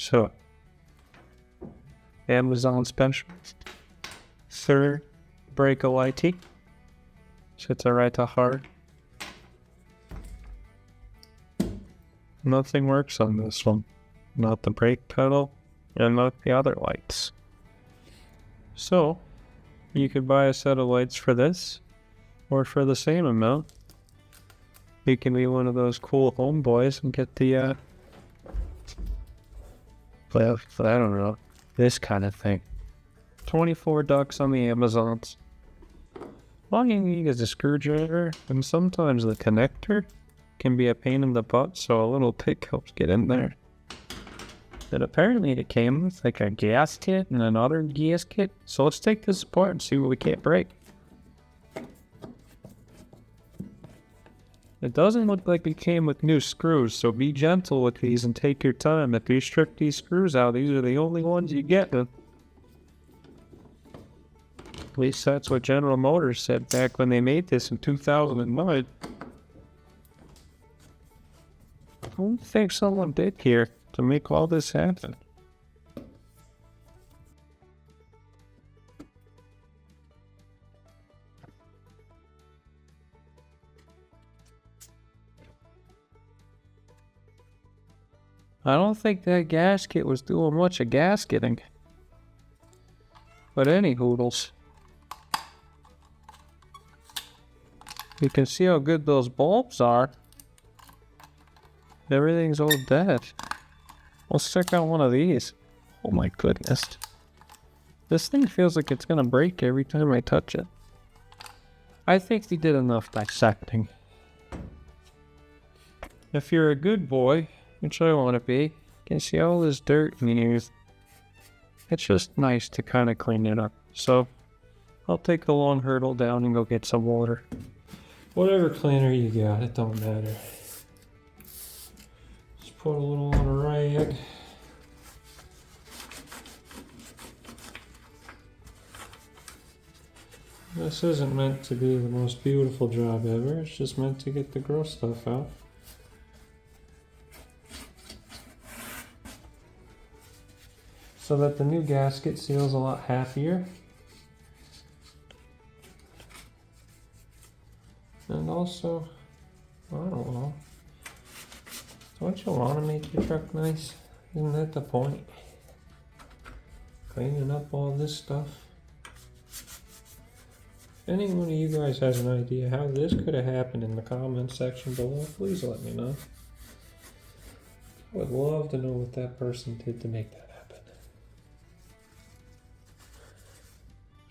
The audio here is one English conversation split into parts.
So, Amazon special. Third, Breakaway. Sits right to heart. Nothing works on this one. Not the brake pedal, and not the other lights. So, you could buy a set of lights for this, or for the same amount, you can be one of those cool homeboys and get the, well, I don't know, this kind of thing. $24 on the Amazons. All you need is a screwdriver, and sometimes the connector can be a pain in the butt, so a little pick helps get in there. But apparently it came with like a gas kit and another gas kit, so let's take this apart and see what we can't break. It doesn't look like it came with new screws, so be gentle with these and take your time. If you strip these screws out, these are the only ones you get. At least that's what General Motors said back when they made this in 2009. What do you think someone did here to make all this happen? I don't think that gasket was doing much of gasketing. But any hoodles. You can see how good those bulbs are. Everything's all dead. Let's check out one of these. Oh my goodness. This thing feels like it's gonna break every time I touch it. I think they did enough dissecting. If you're a good boy, which I want to be, you can see all this dirt in here. It's just nice to kind of clean it up. So, I'll take the long hurdle down and go get some water. Whatever cleaner you got, it don't matter. Just put a little on a rag. This isn't meant to be the most beautiful job ever, it's just meant to get the gross stuff out. So that the new gasket seals a lot happier. And also, I don't know, don't you want to make your truck nice? Isn't that the point? Cleaning up all this stuff. If any one of you guys has an idea how this could have happened in the comments section below, please let me know. I would love to know what that person did to make that happen.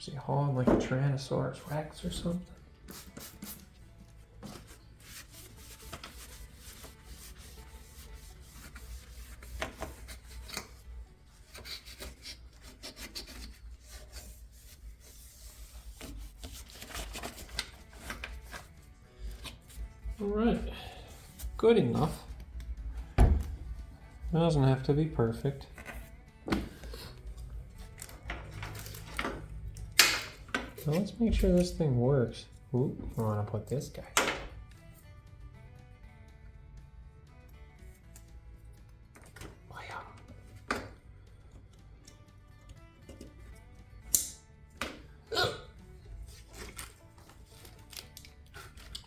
Is he hauling like a Tyrannosaurus Rex or something? Alright, good enough. It doesn't have to be perfect. Now let's make sure this thing works. Ooh, I want to put this guy.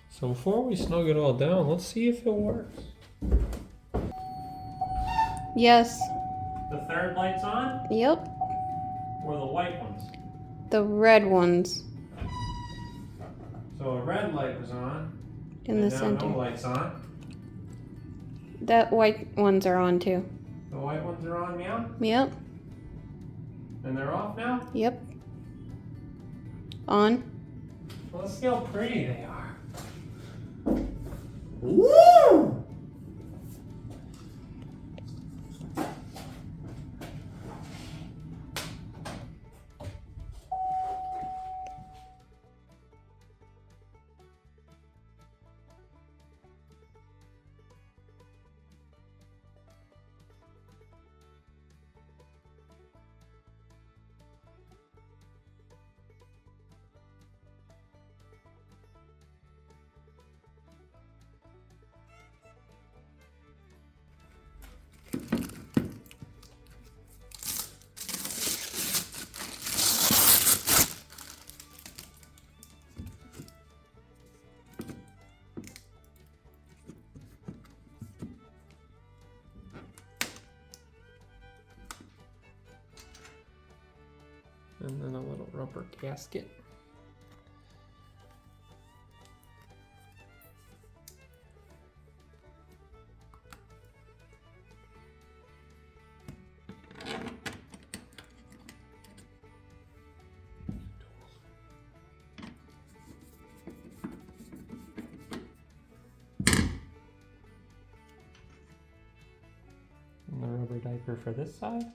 So before we snug it all down, let's see if it works. Yes. The third light's on? Yep. Or the white ones? The red ones. So a red light was on. In the center. No light's on. That white ones are on too. The white ones are on now? Yep. And they're off now? Yep. On. Well, let's see how pretty they are. Woo! copper gasket. And the rubber diaper for this side.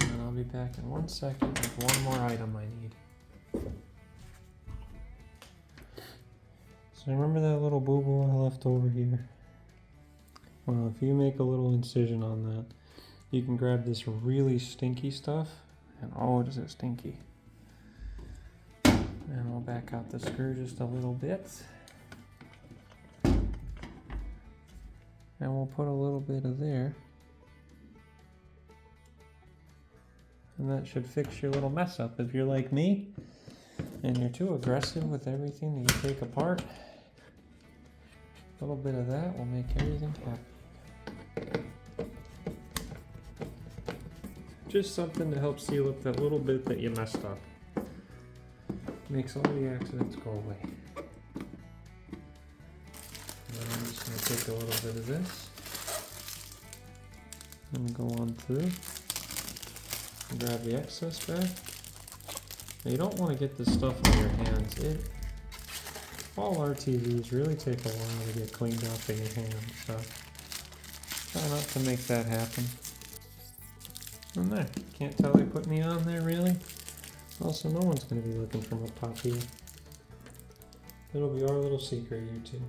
And I'll be back in 1 second with one more item I need. So remember that little boo-boo I left over here? Well, if you make a little incision on that, you can grab this really stinky stuff, and oh, is it stinky. And we'll back out the screw just a little bit. And we'll put a little bit of there. And that should fix your little mess up. If you're like me, and you're too aggressive with everything that you take apart, a little bit of that will make everything happy. Just something to help seal up that little bit that you messed up. Makes all the accidents go away. And I'm just going to take a little bit of this and go on through and grab the excess back. Now you don't want to get this stuff on your hands. All RTVs really take a while to get cleaned up in your hands, so try not to make that happen. And there, can't tell they put me on there really. Also, no one's going to be looking for my puppy. It'll be our little secret, you two.